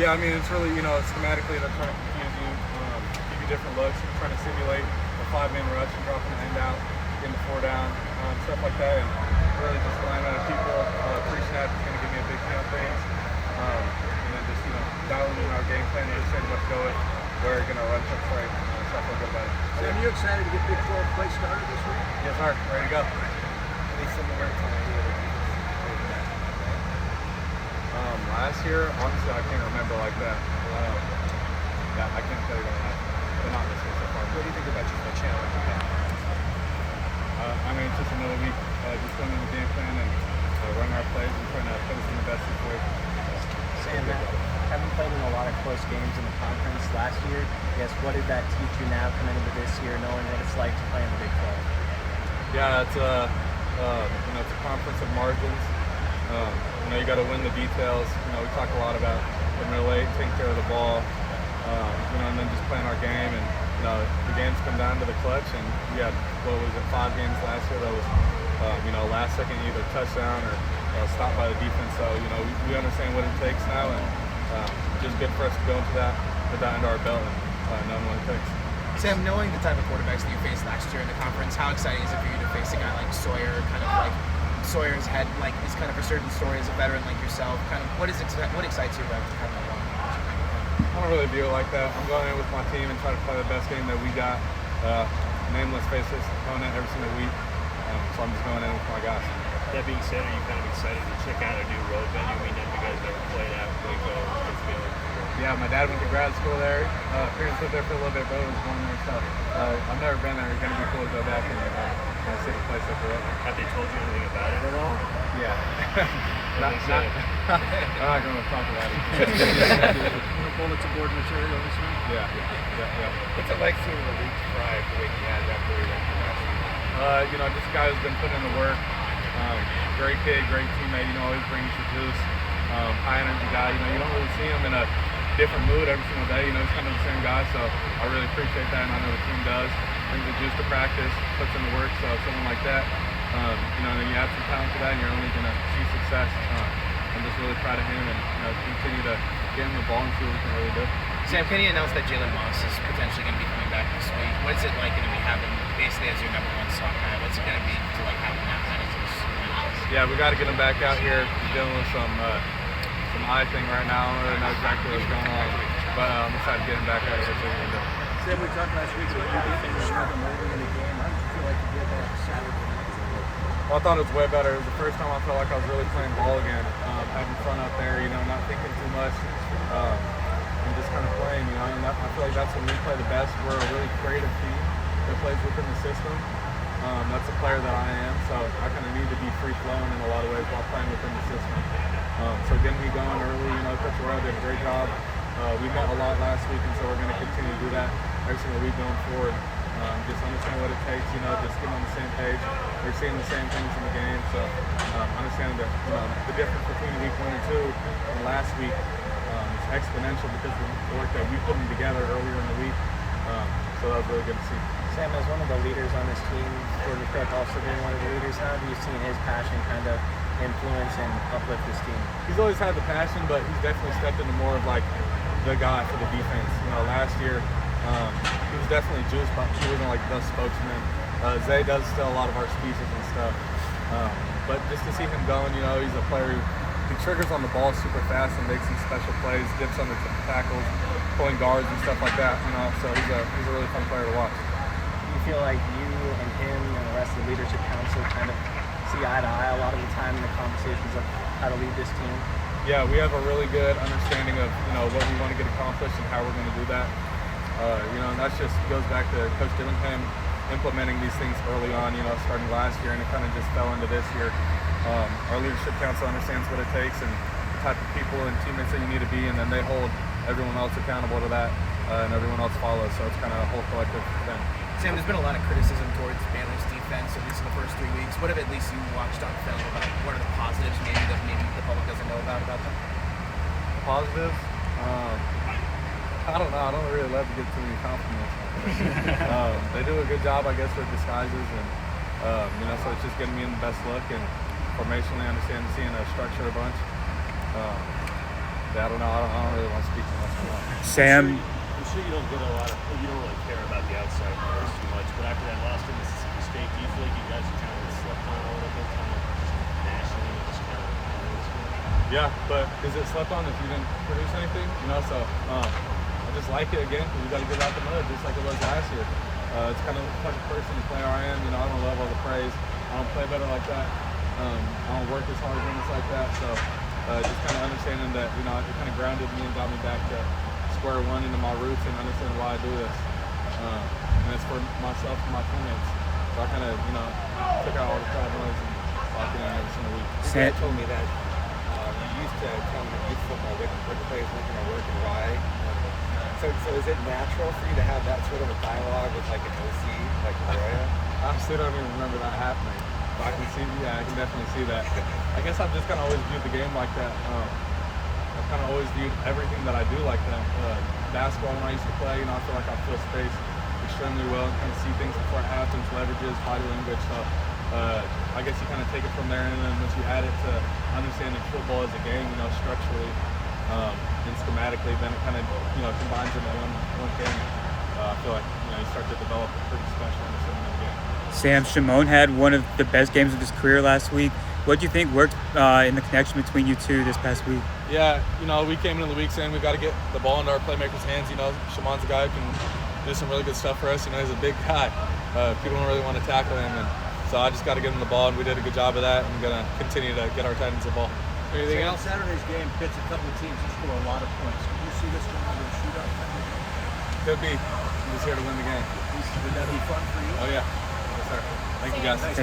Yeah, I mean, it's really, schematically they're trying to confuse you, give you different looks, trying to simulate a 5-man rush and dropping the end out, getting the 4 down, stuff like that, and really just relying on people. Pre-snap is going to give me a big hand of things, and then just, dialing in our game plan and just saying what to go with, where we're going to run touch right, so I feel good about it. Sam, you excited to get Big 12 play started this week? Yes, sir. Ready to go. Any similar to last year, honestly, I can't remember like that. Yeah, I can't tell you that last year, but not this year so far. What do you think about just the challenge you have? I mean, it's just another week, just going in the game plan and running our plays and trying to put us in the best situation. Sam, having played in a lot of close games in the conference last year, I guess what did that teach you now coming into this year, knowing what it's like to play in the Big 12? Yeah, it's it's a conference of margins. You got to win the details. We talk a lot about getting real late, taking care of the ball, and then just playing our game. And the games come down to the clutch. And we had 5 games last year that was last second either touchdown or stopped by the defense. So we understand what it takes now, and just good for us to go into that with that under our belt and knowing what it takes. Sam, knowing the type of quarterbacks that you faced last year in the conference, how exciting is it for you to face a guy like Sawyer, kind of like Sawyer's had like is kind of a certain story as a veteran like yourself? Kind of what excites you about kind of I don't really view it like that. I'm going in with my team and try to play the best game that we got. Nameless faceless opponent every single week. So I'm just going in with my guys. That being said, are you kind of excited to check out a new road venue? I mean, have you guys never played at Waco or Baylor? Yeah, my dad went to grad school there. Parents lived there for a little bit, brother was born there, so I've never been there. It's going to be cool to go back and see the place up there. Have they told you anything about it at all? Yeah. I'm not going to talk about it. Bulletin board material this week? Yeah. What's it like seeing the league thrive the way he has after he went to last year? Just a guy who's been putting in the work. Great kid, great teammate. Always brings the juice. High energy guy. You don't really see him in a different mood every single day. He's kind of the same guy. So I really appreciate that, and I know the team does. Brings the juice to practice, puts in the work. So someone like that, then you add some talent to that, and you're only going to see success. I'm just really proud of him, and continue to get him the ball and see what we can really do. Sam, can you announce that Jalen Moss is potentially going to be coming back this week? What is it like going to be having basically as your number 1 slot guy? What's it going to be to like having that kind of juice? Yeah, we got to get him back out here. He's dealing with some eye thing right now. I don't really know exactly what's going on, but I'm excited to get him back out here. Sam, we talked last week about you being rhythm early in the game. How did you feel like you did that Saturday? Well, I thought it was way better. It was the first time I felt like I was really playing ball again, having fun out there, not thinking too much, and just kind of playing, and I feel like that's when we play the best. We're a really creative team that plays within the system. That's the player that I am, so I kind of need to be free-flowing in a lot of ways while playing within the system. So getting me going early, Coach Roy did a great job. We met a lot last week, and so we're going to continue to do that every single week going forward. Just understand what it takes, just get on the same page. We're seeing the same things in the game, so understanding that the difference between week 1 and 2 and last week is exponential because of the work that we put together earlier in the week. So that was really good to see. Sam, as one of the leaders on this team, Jordan Cook also being one of the leaders, how have you seen his passion kind of influence and uplift this team? He's always had the passion, but he's definitely stepped into more of like the guy for the defense. Last year he was definitely juiced, but he wasn't like the spokesman. Zay does still a lot of our speeches and stuff, but just to see him going, he's a player who triggers on the ball super fast and makes some special plays, dips on the tackles, pulling guards and stuff like that. So he's a really fun player to watch. Do you feel like you and him and the rest of the leadership council kind of see eye to eye a lot of the time in the conversations of how to lead this team? Yeah, we have a really good understanding of what we want to get accomplished and how we're going to do that. And that just goes back to Coach Dillingham implementing these things early on, starting last year, and it kind of just fell into this year. Our leadership council understands what it takes and the type of people and teammates that you need to be, and then they hold everyone else accountable to that, and everyone else follows. So it's kind of a whole collective thing. Sam, there's been a lot of criticism towards Baylor's defense, at least in the first 3 weeks. What have at least you watched on film about what are the positives maybe that the public doesn't know about them? Positives? I don't know. I don't really love to get too many compliments. They do a good job, I guess, with disguises, and so it's just getting me in the best look and formationally understanding, seeing a structure a bunch. Yeah, I don't know. I don't really want to speak too much more. I'm Sam, sure you don't get a lot of, you don't really care about the outside noise too much, but after that loss to Mississippi State, do you feel like you guys are kind of slept on a little bit, kind of nationally, just kind of Yeah, but is it slept on if you didn't produce anything? You know, so I just like it again because we got to get out the mud just like it was last year. It's kind of the type of person to play where I am. You know, I don't love all the praise. I don't play better like that. I don't work as hard when it's like that. So just kind of understanding that, you know, it kind of grounded me and got me back to square one into my roots and understanding why I do this. And it's for myself and my teammates. So I kind of, you know, took out all the crowd noise and locked in every single week. Dad told me that you used to tell me in youth football what the players weren't going to work and why. So is it natural for you to have that sort of a dialogue with like an OC, like Roya? I still don't even remember that happening. But I can see, yeah, I can definitely see that. I guess I've just kind of always viewed the game like that. I've kind of always viewed everything that I do like that. Basketball, when I used to play, you know, I feel like I fill space extremely well and kind of see things before it happens, leverages, body language. So I guess you kind of take it from there, and then once you add it to understanding football as a game, you know, structurally and schematically, then it kind of, you know, combines into one thing. I feel like, you know, you start to develop a pretty special understanding of the game. Sam, Shimon had one of the best games of his career last week. What do you think worked in the connection between you two this past week? Yeah, you know, we came into the week saying we got to get the ball into our playmakers' hands. You know, Shimon's a guy who can do some really good stuff for us. You know, he's a big guy. People don't really want to tackle him, and so I just got to get him the ball, and we did a good job of that. And we're gonna continue to get our tight ends the ball. Anything else? Saturday's game pits a couple of teams to score a lot of points. Can you see this one as a shootout? Could be. I'm just here to win the game. Would that be fun for you? Oh yeah. Yes, sir. Thank you guys.